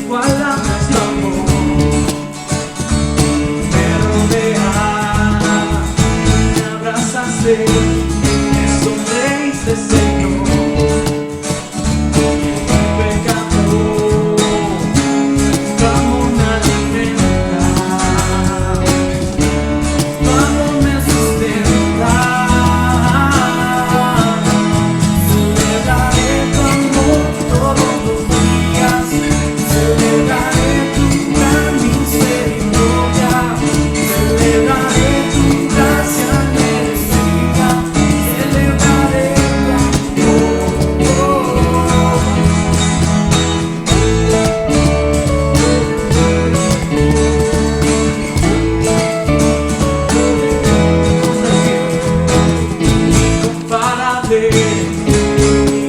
igualable es tu amor. Me rodeas, me abrazaste, me sonreíste, Señor.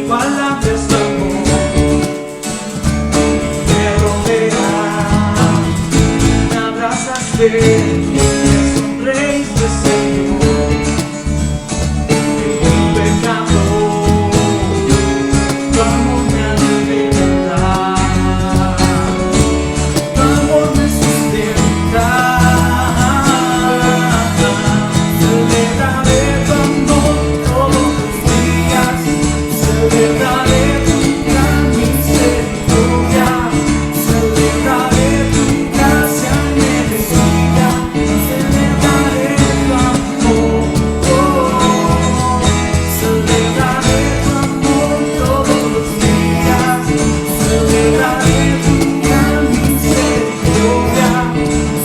Igualable es tu amor. Me rodeas, me abrazaste, me sonreíste, Señor. En mi pecado, tu amor me alimenta, tu amor me sustenta. Celebraré tu amor todos los días. Celebraré tu gran misericordia, celebraré tu gracia merecida, celebraré tu amor, celebraré tu amor todos los días, celebraré tu gran misericordia,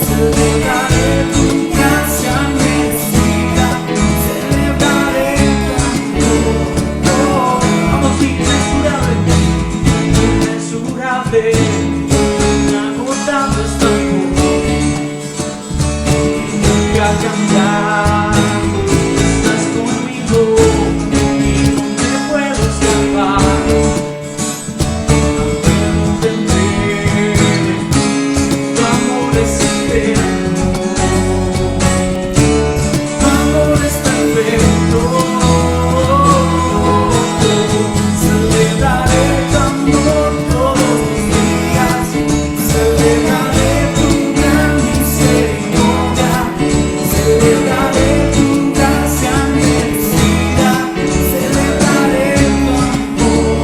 celebraré tu gracia merecida, celebraré tu amor. Inmesurable, inagotable es tu amor, nunca cambiar, estás conmigo y no me puedo escapar. Aunque no tendré, tu amor es eterno, tu amor es perfecto. Celebraré tu amor todos los días, celebraré tu gran misericordia, celebraré tu gracia merecida, celebraré tu amor.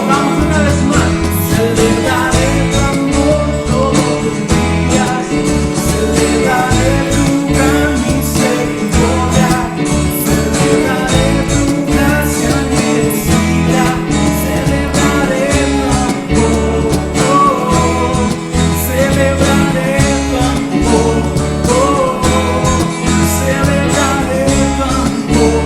Vamos una vez más. Celebraré tu amor todos los días, celebraré tu gran misericordia, celebraré tu gracia merecida, celebraré tu amor, celebraré tu amor, celebraré tu amor.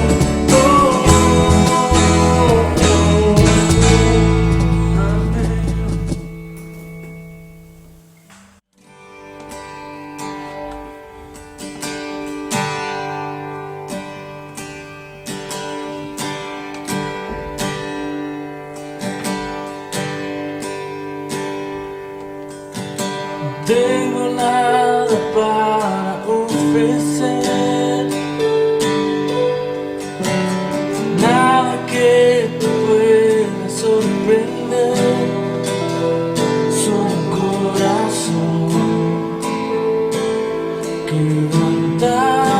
Tengo nada para ofrecer, nada que te pueda sorprender, solo un corazón quebrantado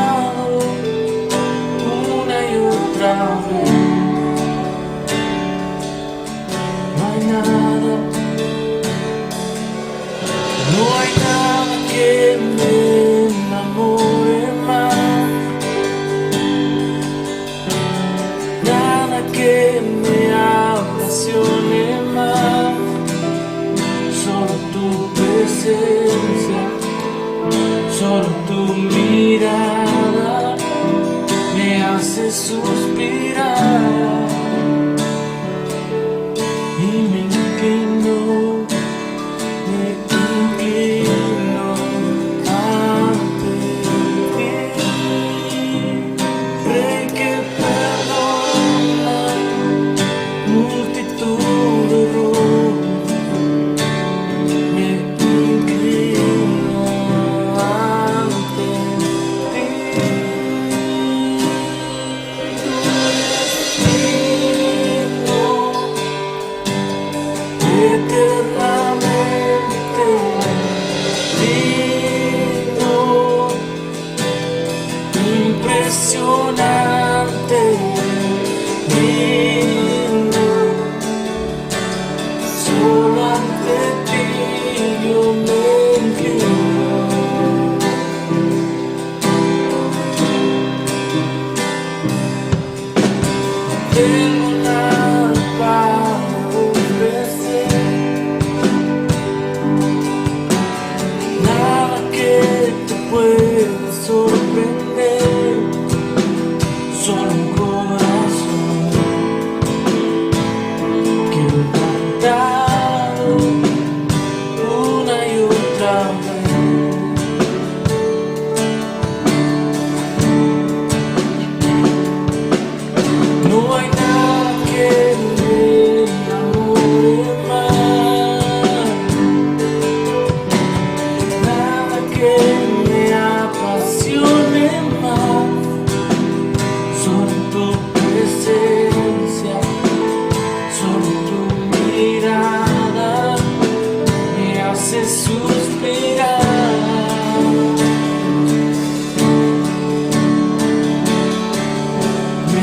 una y otra vez. No hay nada, no hay nada que me enamore más, nada que me apasione más, solo tu presencia, solo tu mirada me hace suspirar y me eternamente digno, impresionante, digno, solo ante ti yo me inclino. Tengo nada para ofrecer, nada que te pueda sorprender, solo un corazón quebrantado una y otra vez. No hay nada que me enamore más, nada que me apasione más, solo tu presencia, solo tu mirada me hace suspirar. Me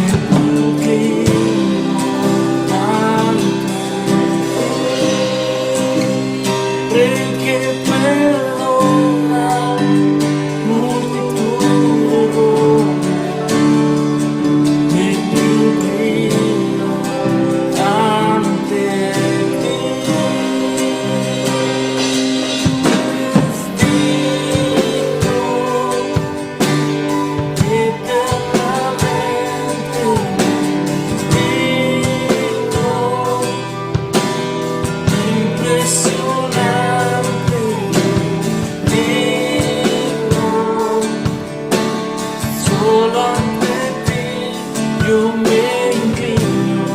inclino ante el que perdona multitud de errores. Me inclino ante ti. Eres digno, eternamente digno, impresionante, digno, solo ante ti yo me inclino,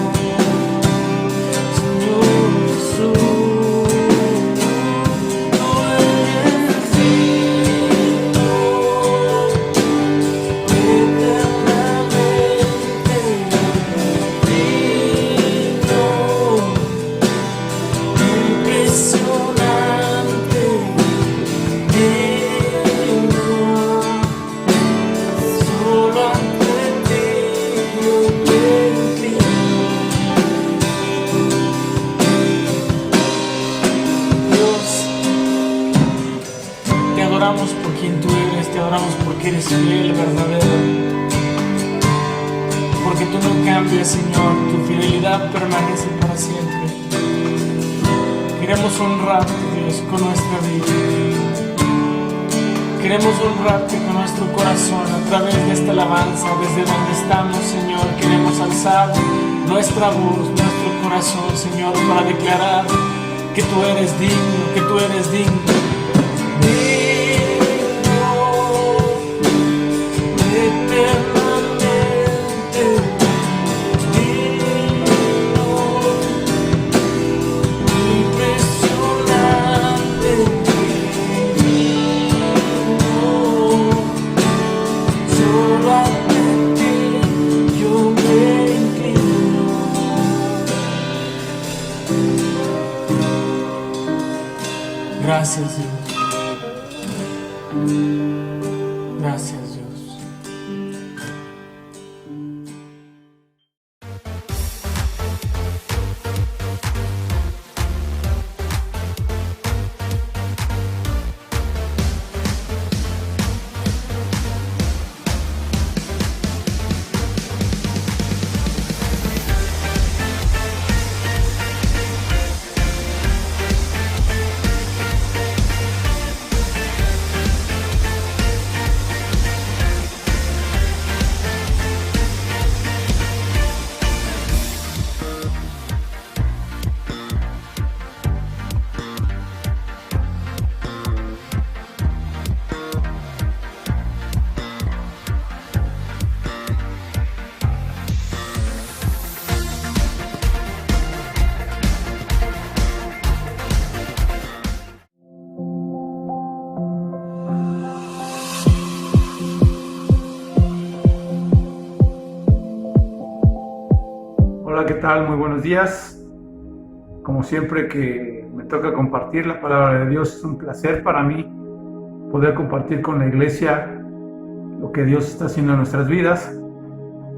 Señor Jesús. Tú eres digno, eternamente digno, impresionante, digno, solo ante ti yo me inclino. Dios, te adoramos por quien tú eres, te adoramos porque eres fiel, verdadero, porque tú no cambias, Señor, tu fidelidad permanece para siempre. Queremos honrarte, Dios, con nuestra vida. Queremos honrarte con nuestro corazón a través de esta alabanza, desde donde estamos, Señor. Queremos alzar nuestra voz, nuestro corazón, Señor, para declarar que tú eres digno, que tú eres digno. Digno, eternamente digno, impresionante, digno, solo ante ti yo me inclino. Gracias, Dios. Gracias, Dios. Hola, ¿qué tal? Muy buenos días. como siempre que me toca compartir la palabra de Dios, es un placer para mí poder compartir con la iglesia lo que Dios está haciendo en nuestras vidas.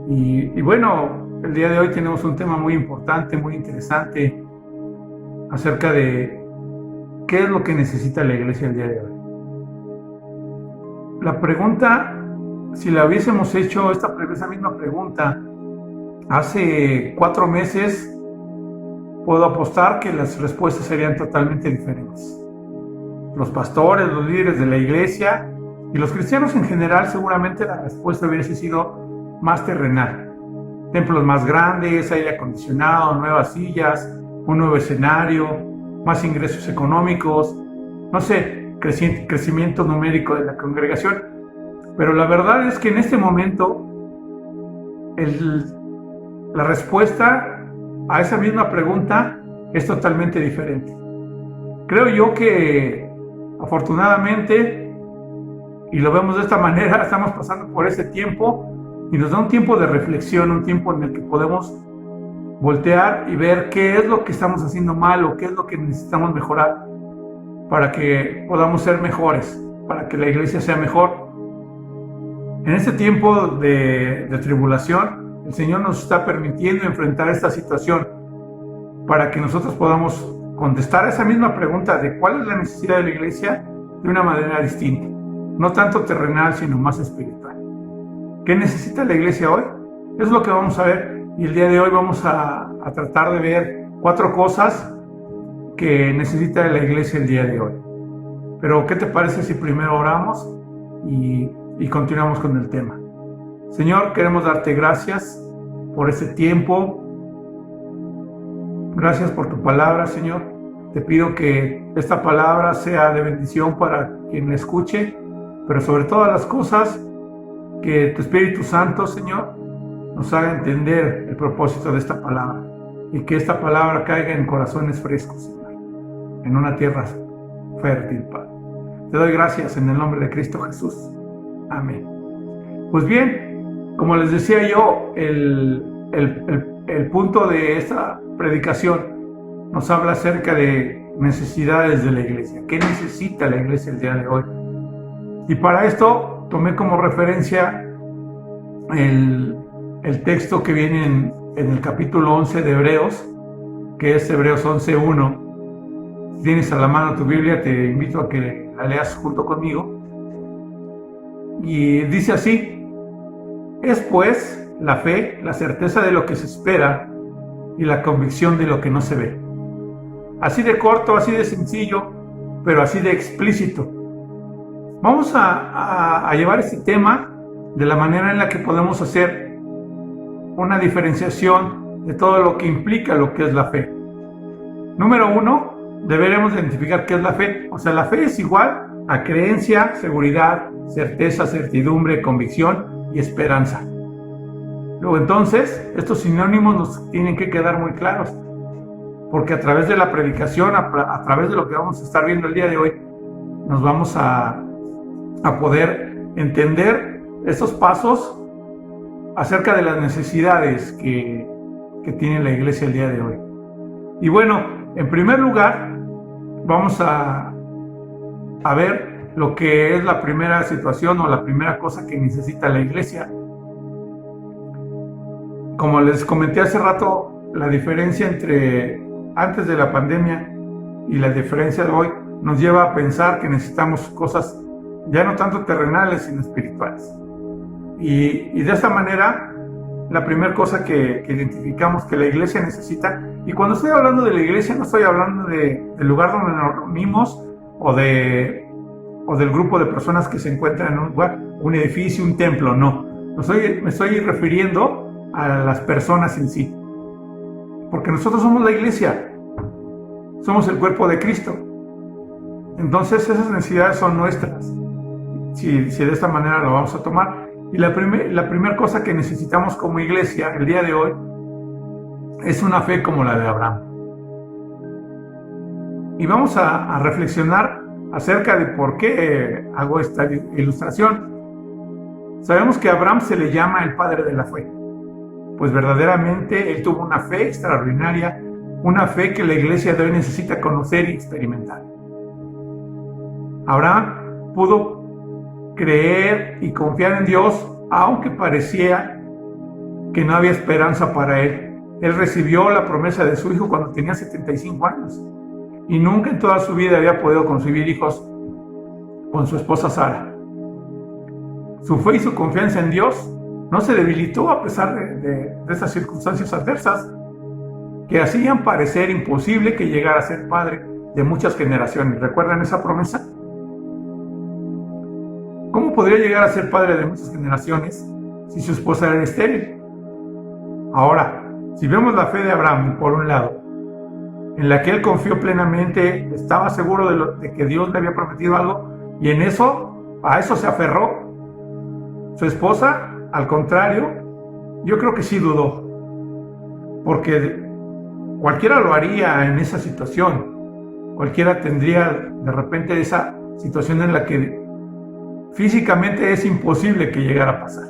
Y bueno, el día de hoy tenemos un tema muy importante, muy interesante, acerca de qué es lo que necesita la iglesia el día de hoy. La pregunta, si la hubiésemos hecho esa misma pregunta hace 4 meses, puedo apostar que las respuestas serían totalmente diferentes. Los pastores, los líderes de la iglesia y los cristianos en general, seguramente la respuesta hubiese sido más terrenal. Templos más grandes, aire acondicionado, nuevas sillas, un nuevo escenario, más ingresos económicos, no sé, crecimiento numérico de la congregación. Pero la verdad es que en este momento la respuesta a esa misma pregunta es totalmente diferente. Creo yo que afortunadamente, y lo vemos de esta manera, estamos pasando por ese tiempo y nos da un tiempo de reflexión, un tiempo en el que podemos voltear y ver qué es lo que estamos haciendo mal o qué es lo que necesitamos mejorar para que podamos ser mejores, para que la iglesia sea mejor. En este tiempo de tribulación, el Señor nos está permitiendo enfrentar esta situación para que nosotros podamos contestar a esa misma pregunta de cuál es la necesidad de la iglesia de una manera distinta, no tanto terrenal, sino más espiritual. ¿Qué necesita la iglesia hoy? Eso es lo que vamos a ver, y el día de hoy vamos a tratar de ver 4 cosas que necesita la iglesia el día de hoy. Pero ¿qué te parece si primero oramos y continuamos con el tema? Señor, queremos darte gracias por este tiempo. Gracias por tu palabra, Señor. Te pido que esta palabra sea de bendición para quien la escuche, pero sobre todas las cosas, que tu Espíritu Santo, Señor, nos haga entender el propósito de esta palabra y que esta palabra caiga en corazones frescos, Señor, en una tierra fértil, Padre. Te doy gracias en el nombre de Cristo Jesús. Amén. Pues bien, como les decía yo, el punto de esta predicación nos habla acerca de necesidades de la iglesia. ¿Qué necesita la iglesia el día de hoy? Y para esto tomé como referencia el texto que viene en el capítulo 11 de Hebreos, que es Hebreos 11:1. Si tienes a la mano tu Biblia, te invito a que la leas junto conmigo. Y dice así: es pues la fe, la certeza de lo que se espera y la convicción de lo que no se ve. Así de corto, así de sencillo, pero así de explícito. Vamos a llevar este tema de la manera en la que podemos hacer una diferenciación de todo lo que implica lo que es la fe. Número 1, deberemos identificar qué es la fe. O sea, la fe es igual a creencia, seguridad, certeza, certidumbre, convicción y esperanza. Luego entonces, estos sinónimos nos tienen que quedar muy claros, porque a través de la predicación, a través de lo que vamos a estar viendo el día de hoy, nos vamos a poder entender estos pasos acerca de las necesidades que tiene la iglesia el día de hoy. Y bueno, en primer lugar, vamos a ver lo que es la primera situación o la primera cosa que necesita la iglesia. Como les comenté hace rato, la diferencia entre antes de la pandemia y la diferencia de hoy nos lleva a pensar que necesitamos cosas ya no tanto terrenales, sino espirituales. Y de esta manera, la primera cosa que identificamos que la iglesia necesita, y cuando estoy hablando de la iglesia no estoy hablando del lugar donde nos reunimos o del grupo de personas que se encuentran en un lugar, un edificio, un templo, no. Me estoy refiriendo a las personas en sí. Porque nosotros somos la iglesia, somos el cuerpo de Cristo. Entonces esas necesidades son nuestras, si de esta manera lo vamos a tomar. Y la primera cosa que necesitamos como iglesia el día de hoy es una fe como la de Abraham. Y vamos a reflexionar acerca de por qué hago esta ilustración. Sabemos que a Abraham se le llama el padre de la fe, pues verdaderamente él tuvo una fe extraordinaria una fe que la iglesia de hoy necesita conocer y experimentar. Abraham pudo creer y confiar en Dios aunque parecía que no había esperanza para él. Él recibió la promesa de su hijo cuando tenía 75 años y nunca en toda su vida había podido concebir hijos con su esposa Sara. Su fe y su confianza en Dios no se debilitó a pesar de esas circunstancias adversas que hacían parecer imposible que llegara a ser padre de muchas generaciones. ¿Recuerdan esa promesa? ¿Cómo podría llegar a ser padre de muchas generaciones si su esposa era estéril? Ahora, si vemos la fe de Abraham, por un lado, en la que él confió plenamente, estaba seguro de que Dios le había prometido algo, y a eso se aferró. Su esposa, al contrario, yo creo que sí dudó, porque cualquiera lo haría en esa situación. Cualquiera tendría de repente esa situación en la que físicamente es imposible que llegara a pasar.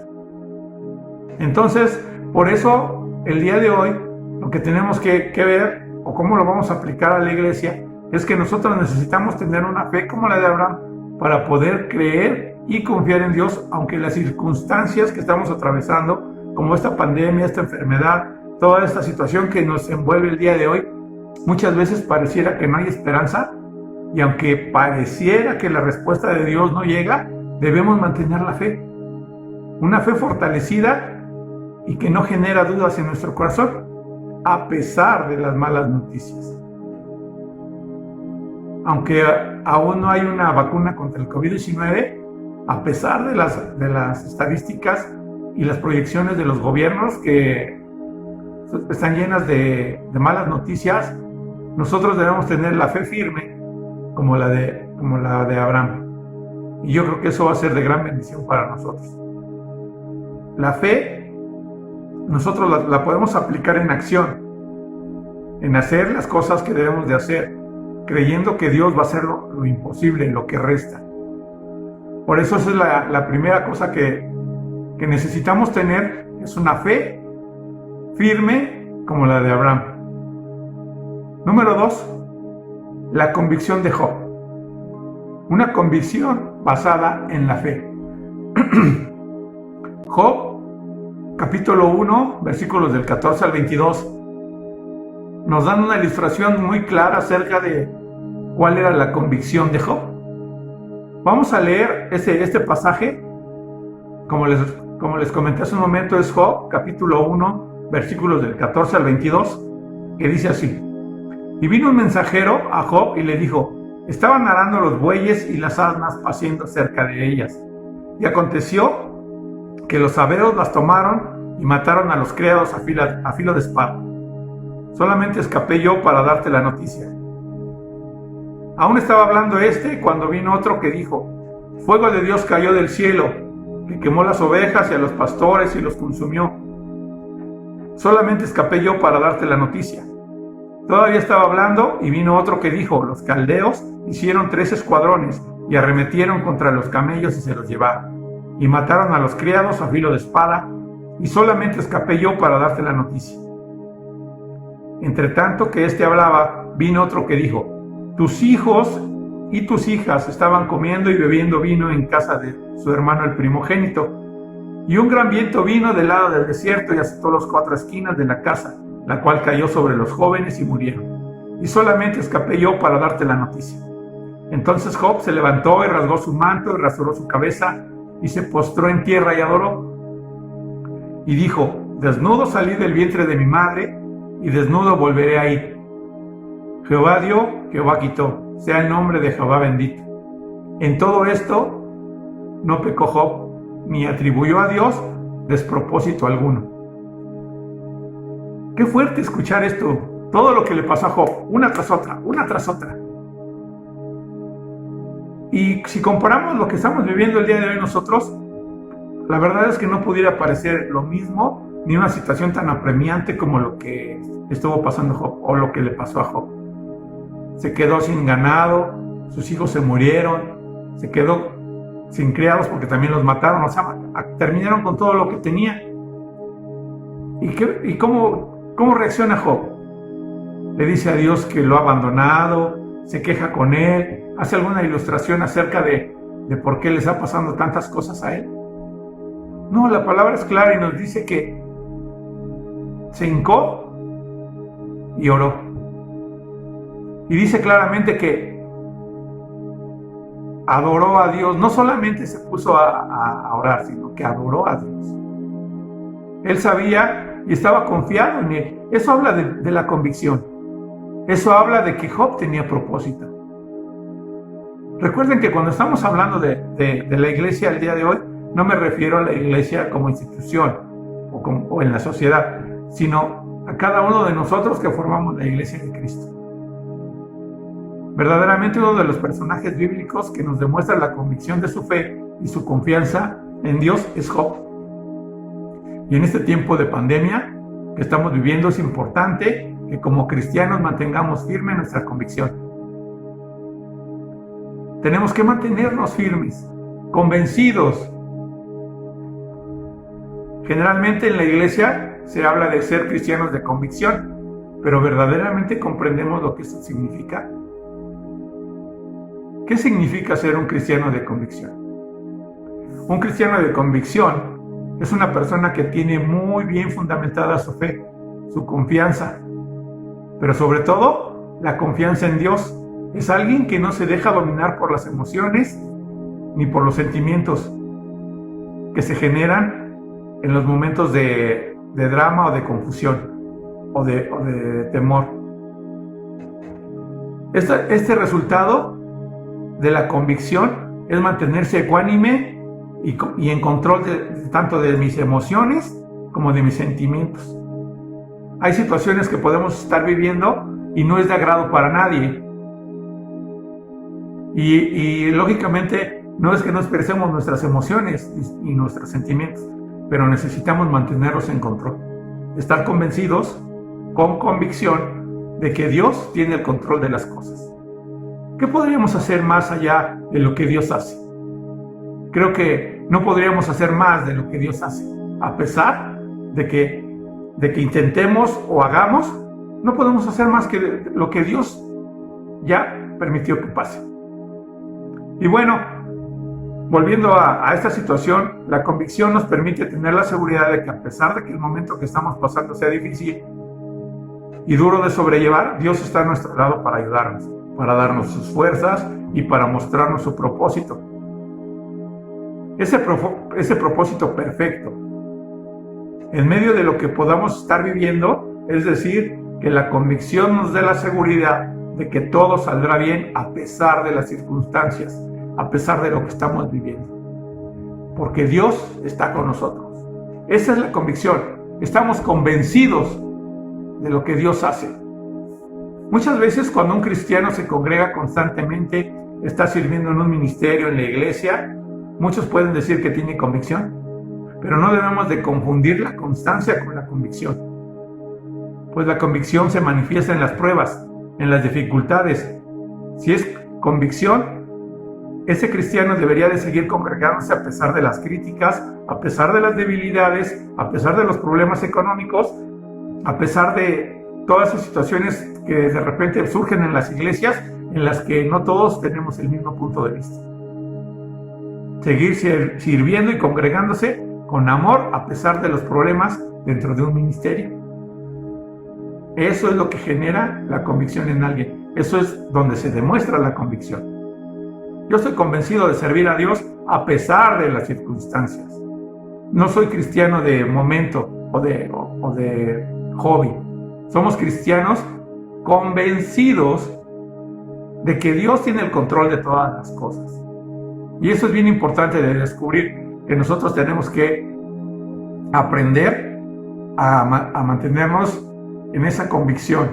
Entonces, por eso, el día de hoy, lo que tenemos que ver, o cómo lo vamos a aplicar a la iglesia, es que nosotros necesitamos tener una fe como la de Abraham para poder creer y confiar en Dios, aunque las circunstancias que estamos atravesando, como esta pandemia, esta enfermedad, toda esta situación que nos envuelve el día de hoy, muchas veces pareciera que no hay esperanza, y aunque pareciera que la respuesta de Dios no llega, debemos mantener la fe, una fe fortalecida y que no genera dudas en nuestro corazón, a pesar de las malas noticias. Aunque aún no hay una vacuna contra el COVID-19, a pesar de las estadísticas y las proyecciones de los gobiernos que están llenas de malas noticias, nosotros debemos tener la fe firme como la de Abraham. Y yo creo que eso va a ser de gran bendición para nosotros. La fe, nosotros la podemos aplicar en acción, en hacer las cosas que debemos de hacer, creyendo que Dios va a hacer lo imposible, lo que resta. Por eso esa es la primera cosa que necesitamos tener, es una fe firme como la de Abraham. Número 2, la convicción de Job. Una convicción basada en la fe. Job, capítulo 1, versículos del 14 al 22, nos dan una ilustración muy clara acerca de cuál era la convicción de Job. Vamos a leer este pasaje, como les comenté hace un momento, es Job, capítulo 1, versículos del 14 al 22, que dice así: Y vino un mensajero a Job y le dijo: Estaban arando los bueyes y las asnas paciendo cerca de ellas. Y aconteció que los sabeos las tomaron y mataron a los criados a filo de espada. Solamente escapé yo para darte la noticia. Aún estaba hablando cuando vino otro que dijo: Fuego de Dios cayó del cielo, que quemó las ovejas y a los pastores y los consumió. Solamente escapé yo para darte la noticia. Todavía estaba hablando y vino otro que dijo: Los caldeos hicieron 3 escuadrones y arremetieron contra los camellos y se los llevaron, y mataron a los criados a filo de espada, y solamente escapé yo para darte la noticia. Entre tanto que hablaba, vino otro que dijo: Tus hijos y tus hijas estaban comiendo y bebiendo vino en casa de su hermano el primogénito, y un gran viento vino del lado del desierto y azotó las 4 esquinas de la casa, la cual cayó sobre los jóvenes y murieron, y solamente escapé yo para darte la noticia. Entonces Job se levantó y rasgó su manto y rasuró su cabeza y se postró en tierra y adoró. Y dijo: Desnudo salí del vientre de mi madre y desnudo volveré a ir. Jehová dio, Jehová quitó, sea el nombre de Jehová bendito. En todo esto no pecó Job, ni atribuyó a Dios despropósito alguno. Qué fuerte escuchar esto, todo lo que le pasó a Job, una tras otra, una tras otra. Y si comparamos lo que estamos viviendo el día de hoy nosotros, la verdad es que no pudiera parecer lo mismo, ni una situación tan apremiante como lo que estuvo pasando Job, o lo que le pasó a Job. Se quedó sin ganado, sus hijos se murieron, se quedó sin criados porque también los mataron, o sea, terminaron con todo lo que tenía. ¿Y cómo reacciona Job? le dice a Dios que lo ha abandonado, se queja con él, hace alguna ilustración acerca de por qué le está pasando tantas cosas a él. No, la palabra es clara y nos dice que se hincó y oró. Y dice claramente que adoró a Dios, no solamente se puso a orar, sino que adoró a Dios. Él sabía y estaba confiado en él. Eso habla de la convicción. Eso habla de que Job tenía propósito. Recuerden que cuando estamos hablando de la iglesia el día de hoy, no me refiero a la iglesia como institución o en la sociedad, sino a cada uno de nosotros que formamos la iglesia de Cristo. Verdaderamente uno de los personajes bíblicos que nos demuestra la convicción de su fe y su confianza en Dios es Job. Y en este tiempo de pandemia que estamos viviendo es importante que como cristianos mantengamos firme nuestra convicción. Tenemos que mantenernos firmes, convencidos. Generalmente en la iglesia se habla de ser cristianos de convicción, pero ¿verdaderamente comprendemos lo que eso significa? ¿Qué significa ser un cristiano de convicción? Un cristiano de convicción es una persona que tiene muy bien fundamentada su fe, su confianza, pero sobre todo la confianza en Dios. Es alguien que no se deja dominar por las emociones ni por los sentimientos que se generan en los momentos de drama o de confusión o de temor. Este resultado de la convicción es mantenerse ecuánime y en control tanto de mis emociones como de mis sentimientos. Hay situaciones que podemos estar viviendo y no es de agrado para nadie. Y lógicamente no es que no expresemos nuestras emociones y nuestros sentimientos, pero necesitamos mantenerlos en control. Estar convencidos, con convicción, de que Dios tiene el control de las cosas. ¿Qué podríamos hacer más allá de lo que Dios hace? Creo que no podríamos hacer más de lo que Dios hace. A pesar de que intentemos o hagamos, no podemos hacer más que lo que Dios ya permitió que pase. Y bueno, volviendo a esta situación, la convicción nos permite tener la seguridad de que a pesar de que el momento que estamos pasando sea difícil y duro de sobrellevar, Dios está a nuestro lado para ayudarnos, para darnos sus fuerzas y para mostrarnos su propósito. Ese propósito perfecto, en medio de lo que podamos estar viviendo, es decir, que la convicción nos dé la seguridad de que todo saldrá bien a pesar de las circunstancias, a pesar de lo que estamos viviendo. Porque Dios está con nosotros. Esa es la convicción. Estamos convencidos de lo que Dios hace. Muchas veces cuando un cristiano se congrega constantemente, está sirviendo en un ministerio, en la iglesia, muchos pueden decir que tiene convicción, pero no debemos de confundir la constancia con la convicción. Pues la convicción se manifiesta en las pruebas, en las dificultades. Si es convicción, ese cristiano debería de seguir congregándose a pesar de las críticas, a pesar de las debilidades, a pesar de los problemas económicos, a pesar de todas esas situaciones que de repente surgen en las iglesias, en las que no todos tenemos el mismo punto de vista. Seguir sirviendo y congregándose con amor a pesar de los problemas dentro de un ministerio. Eso es lo que genera la convicción en alguien. Eso es donde se demuestra la convicción. Yo estoy convencido de servir a Dios a pesar de las circunstancias. No soy cristiano de momento o de hobby. Somos cristianos convencidos de que Dios tiene el control de todas las cosas. Y eso es bien importante de descubrir, que nosotros tenemos que aprender a mantenernos en esa convicción,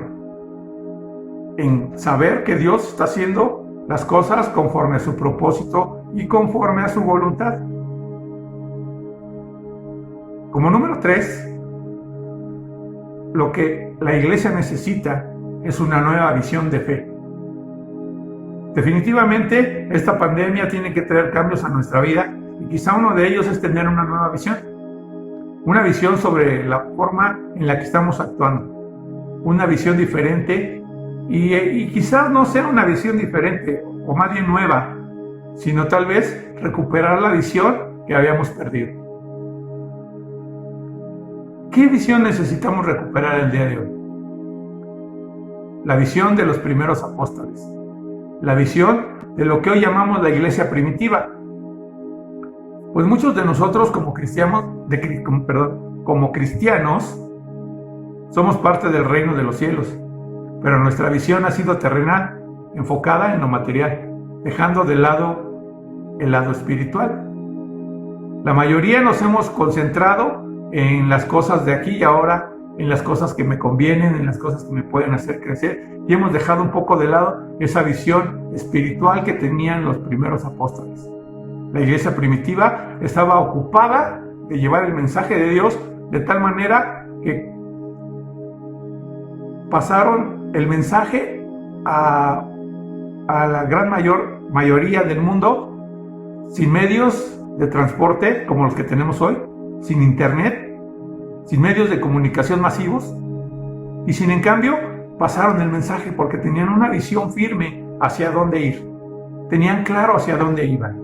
en saber que Dios está haciendo las cosas conforme a su propósito y conforme a su voluntad. Como número 3, lo que la iglesia necesita es una nueva visión de fe. Definitivamente, esta pandemia tiene que traer cambios a nuestra vida y quizá uno de ellos es tener una nueva visión. Una visión sobre la forma en la que estamos actuando. Una visión diferente Y quizás no sea una visión diferente o más bien nueva, sino tal vez recuperar la visión que habíamos perdido. ¿Qué visión necesitamos recuperar el día de hoy? La visión de los primeros apóstoles, la visión de lo que hoy llamamos la iglesia primitiva. Pues muchos de nosotros como cristianos, somos parte del reino de los cielos, pero nuestra visión ha sido terrenal, enfocada en lo material, dejando de lado el lado espiritual. La mayoría nos hemos concentrado en las cosas de aquí y ahora, en las cosas que me convienen, en las cosas que me pueden hacer crecer, y hemos dejado un poco de lado esa visión espiritual que tenían los primeros apóstoles. La iglesia primitiva estaba ocupada de llevar el mensaje de Dios de tal manera que pasaron el mensaje a la gran mayoría del mundo sin medios de transporte como los que tenemos hoy, sin internet, sin medios de comunicación masivos, y sin en cambio pasaron el mensaje porque tenían una visión firme hacia dónde ir, tenían claro hacia dónde iban,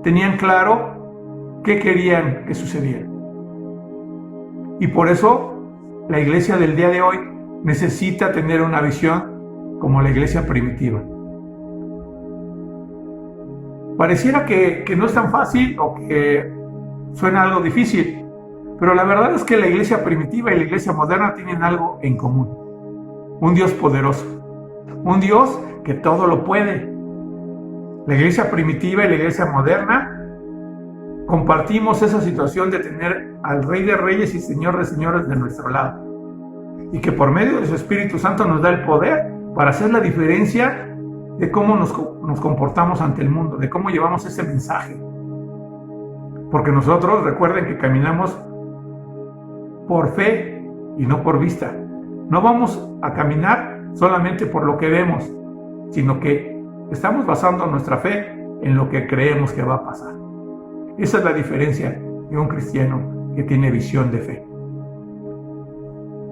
tenían claro qué querían que sucediera. Y por eso la iglesia del día de hoy necesita tener una visión como la iglesia primitiva. Pareciera que no es tan fácil o que suena algo difícil, pero la verdad es que la iglesia primitiva y la iglesia moderna tienen algo en común. Un Dios poderoso, un Dios que todo lo puede. La iglesia primitiva y la iglesia moderna compartimos esa situación de tener al Rey de Reyes y Señor de Señores de nuestro lado, y que por medio de su Espíritu Santo nos da el poder para hacer la diferencia de cómo nos comportamos ante el mundo, de cómo llevamos ese mensaje. Porque nosotros, recuerden que caminamos por fe y no por vista. No vamos a caminar solamente por lo que vemos, sino que estamos basando nuestra fe en lo que creemos que va a pasar. Esa es la diferencia de un cristiano que tiene visión de fe.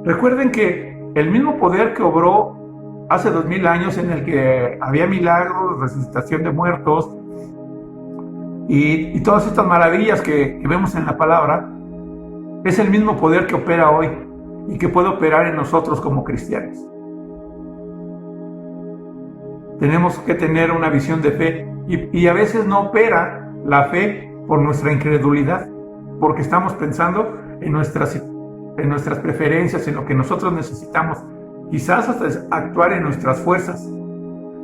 Recuerden que el mismo poder que obró hace 2000 años, en el que había milagros, resucitación de muertos y todas estas maravillas que vemos en la palabra, es el mismo poder que opera hoy y que puede operar en nosotros como cristianos. Tenemos que tener una visión de fe y a veces no opera la fe por nuestra incredulidad, porque estamos pensando en nuestras preferencias, en lo que nosotros necesitamos, quizás hasta actuar en nuestras fuerzas.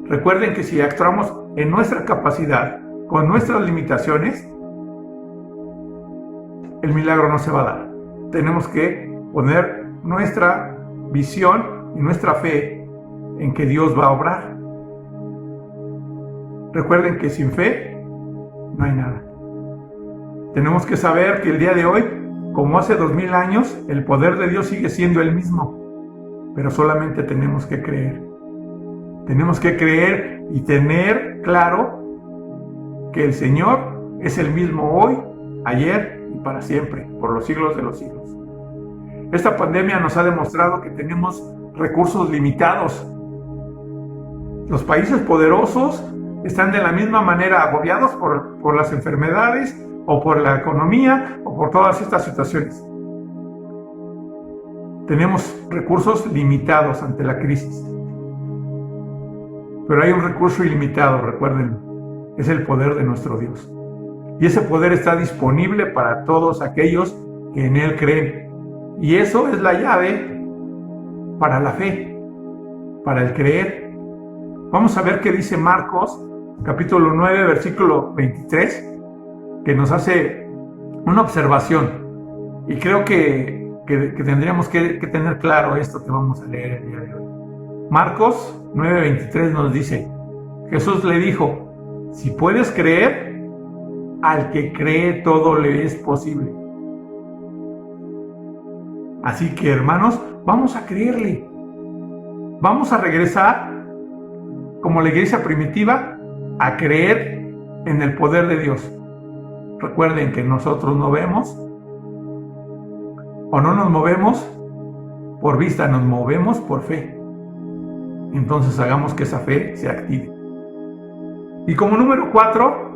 Recuerden que si actuamos en nuestra capacidad, con nuestras limitaciones, el milagro no se va a dar. Tenemos que poner nuestra visión y nuestra fe en que Dios va a obrar. Recuerden que sin fe no hay nada. Tenemos que saber que el día de hoy, como hace 2000 años, el poder de Dios sigue siendo el mismo, pero solamente tenemos que creer. Tenemos que creer y tener claro que el Señor es el mismo hoy, ayer y para siempre, por los siglos de los siglos. Esta pandemia nos ha demostrado que tenemos recursos limitados. Los países poderosos están de la misma manera agobiados por las enfermedades o por la economía o por todas estas situaciones. Tenemos recursos limitados ante la crisis. Pero hay un recurso ilimitado, recuerden, es el poder de nuestro Dios. Y ese poder está disponible para todos aquellos que en Él creen. Y eso es la llave para la fe, para el creer. Vamos a ver qué dice Marcos, capítulo 9, versículo 23, que nos hace una observación. Y creo que tendríamos que tener claro esto que vamos a leer el día de hoy. Marcos 9:23 nos dice: Jesús le dijo, si puedes creer, al que cree todo le es posible. Así que, hermanos, vamos a creerle. Vamos a regresar, como la iglesia primitiva, a creer en el poder de Dios. Recuerden que nosotros no vemos o no nos movemos por vista, nos movemos por fe. entonces hagamos que esa fe se active. Y como número 4,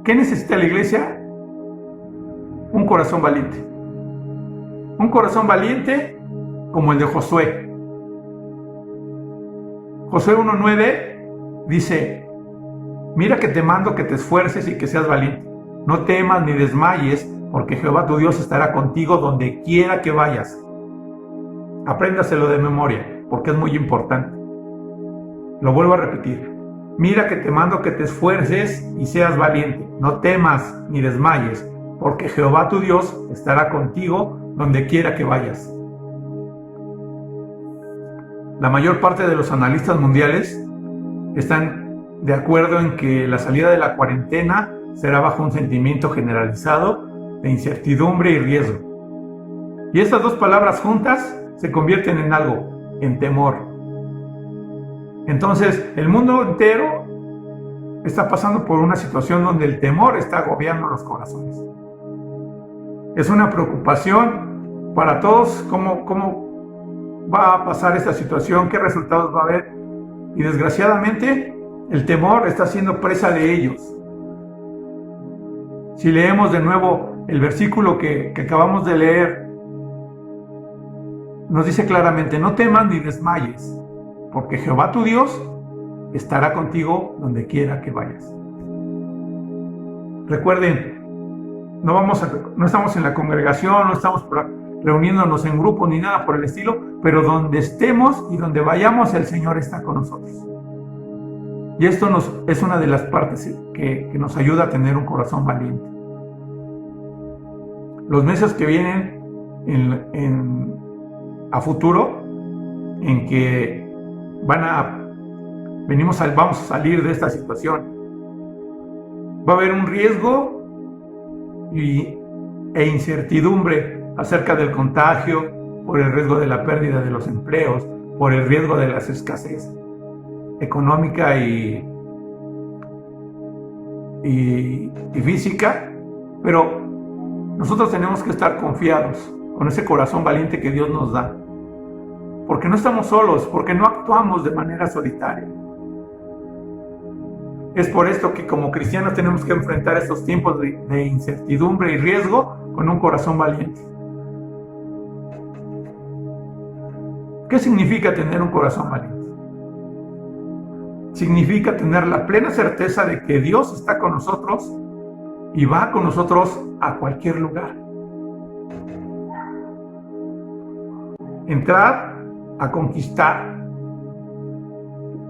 ¿qué necesita la iglesia? Un corazón valiente. Un corazón valiente como el de Josué. Josué 1:9 dice: mira que te mando que te esfuerces y que seas valiente. No temas ni desmayes, porque Jehová tu Dios estará contigo donde quiera que vayas. Apréndaselo de memoria, porque es muy importante. Lo vuelvo a repetir. Mira que te mando que te esfuerces y seas valiente. No temas ni desmayes, porque Jehová tu Dios estará contigo donde quiera que vayas. La mayor parte de los analistas mundiales están de acuerdo en que la salida de la cuarentena será bajo un sentimiento generalizado de incertidumbre y riesgo. Y estas dos palabras juntas se convierten en algo, en temor. Entonces, el mundo entero está pasando por una situación donde el temor está agobiando los corazones. Es una preocupación para todos cómo va a pasar esta situación, qué resultados va a haber. Y desgraciadamente, el temor está siendo presa de ellos. Si leemos de nuevo el versículo que acabamos de leer, nos dice claramente: no temas ni desmayes, porque Jehová tu Dios estará contigo donde quiera que vayas. Recuerden, no estamos en la congregación, no estamos reuniéndonos en grupos ni nada por el estilo, pero donde estemos y donde vayamos, el Señor está con nosotros. Y esto es una de las partes que nos ayuda a tener un corazón valiente. Los meses que vienen a futuro, en que vamos a salir de esta situación, va a haber un riesgo e incertidumbre acerca del contagio, por el riesgo de la pérdida de los empleos, por el riesgo de la escasez económica y física, pero nosotros tenemos que estar confiados con ese corazón valiente que Dios nos da, porque no estamos solos, porque no actuamos de manera solitaria. Es por esto que como cristianos tenemos que enfrentar estos tiempos de incertidumbre y riesgo con un corazón valiente. ¿Qué significa tener un corazón valiente? Significa tener la plena certeza de que Dios está con nosotros y va con nosotros a cualquier lugar. Entrar a conquistar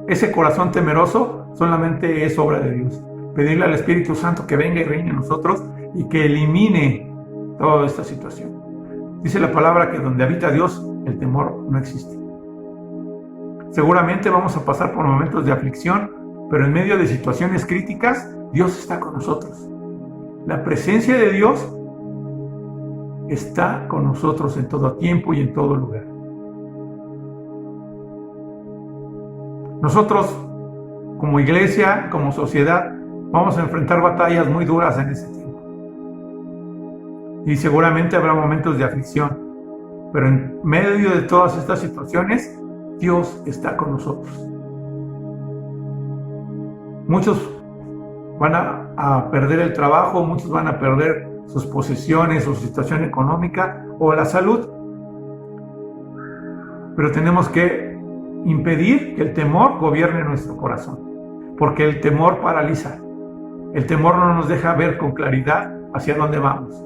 ese corazón temeroso solamente es obra de Dios. Pedirle al Espíritu Santo que venga y reine en nosotros y que elimine toda esta situación. Dice la palabra que donde habita Dios, el temor no existe. Seguramente vamos a pasar por momentos de aflicción, pero en medio de situaciones críticas, Dios está con nosotros. La presencia de Dios está con nosotros en todo tiempo y en todo lugar. Nosotros, como iglesia, como sociedad, vamos a enfrentar batallas muy duras en ese tiempo. Y seguramente habrá momentos de aflicción, pero en medio de todas estas situaciones, Dios está con nosotros. Muchos van a perder el trabajo, muchos van a perder sus posesiones, su situación económica o la salud. Pero tenemos que impedir que el temor gobierne nuestro corazón, porque el temor paraliza. El temor no nos deja ver con claridad hacia dónde vamos.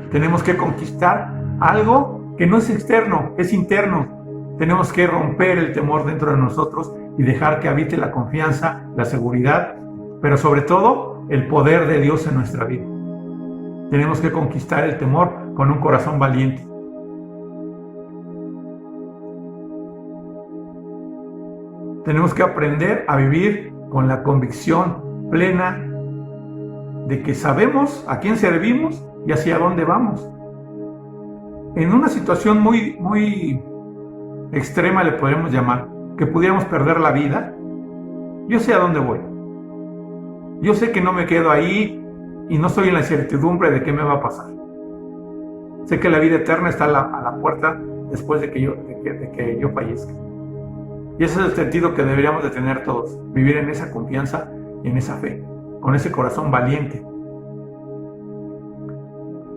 Tenemos que conquistar algo que no es externo, es interno. Tenemos que romper el temor dentro de nosotros y dejar que habite la confianza, la seguridad, pero sobre todo el poder de Dios en nuestra vida. Tenemos que conquistar el temor con un corazón valiente. Tenemos que aprender a vivir con la convicción plena de que sabemos a quién servimos y hacia dónde vamos. En una situación muy extrema, le podemos llamar, que pudiéramos perder la vida, yo sé a dónde voy. Yo sé que no me quedo ahí y no estoy en la incertidumbre de qué me va a pasar. Sé que la vida eterna está a la puerta después de que yo fallezca. Y ese es el sentido que deberíamos de tener todos, vivir en esa confianza y en esa fe, con ese corazón valiente.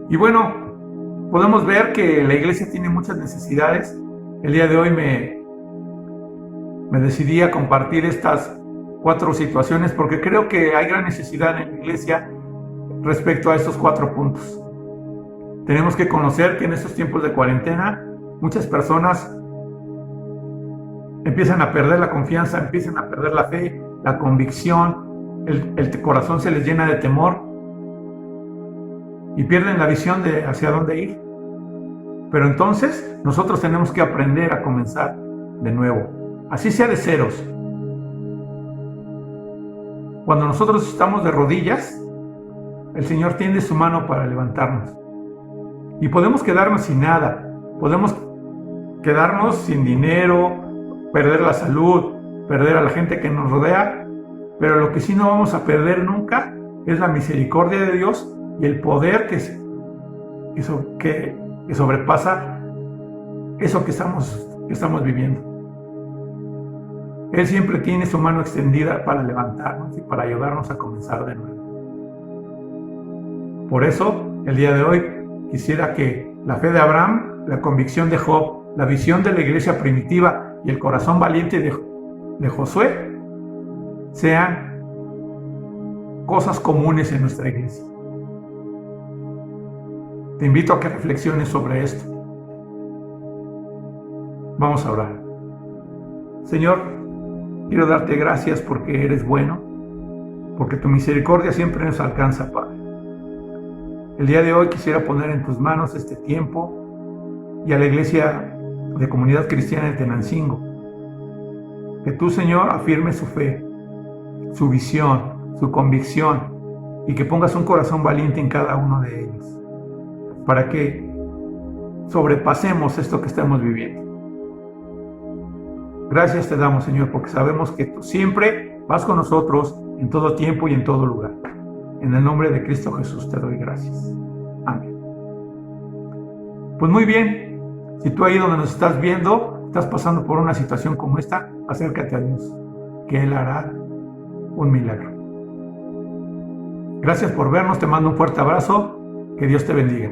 Y bueno, podemos ver que la iglesia tiene muchas necesidades. El día de hoy me decidí a compartir estas 4 situaciones porque creo que hay gran necesidad en la iglesia respecto a estos 4 puntos. Tenemos que conocer que en estos tiempos de cuarentena muchas personas empiezan a perder la confianza, empiezan a perder la fe, la convicción, el corazón se les llena de temor y pierden la visión de hacia dónde ir. Pero entonces nosotros tenemos que aprender a comenzar de nuevo, así sea de ceros. Cuando nosotros estamos de rodillas, el Señor tiende su mano para levantarnos. Y podemos quedarnos sin nada, podemos quedarnos sin dinero, perder la salud, perder a la gente que nos rodea, pero lo que sí no vamos a perder nunca es la misericordia de Dios y el poder que sobrepasa eso que estamos viviendo. Él siempre tiene su mano extendida para levantarnos y para ayudarnos a comenzar de nuevo. Por eso, el día de hoy, quisiera que la fe de Abraham, la convicción de Job, la visión de la iglesia primitiva y el corazón valiente de Josué sean cosas comunes en nuestra iglesia. Te invito a que reflexiones sobre esto. Vamos a orar. Señor, quiero darte gracias porque eres bueno, porque tu misericordia siempre nos alcanza, Padre. El día de hoy quisiera poner en tus manos este tiempo y a la iglesia de Comunidad Cristiana de Tenancingo. Que tú, Señor, afirmes su fe, su visión, su convicción y que pongas un corazón valiente en cada uno de ellos para que sobrepasemos esto que estamos viviendo. Gracias te damos, Señor, porque sabemos que tú siempre vas con nosotros en todo tiempo y en todo lugar. En el nombre de Cristo Jesús te doy gracias. Amén. Pues muy bien, si tú ahí donde nos estás viendo, estás pasando por una situación como esta, acércate a Dios, que Él hará un milagro. Gracias por vernos, te mando un fuerte abrazo, que Dios te bendiga.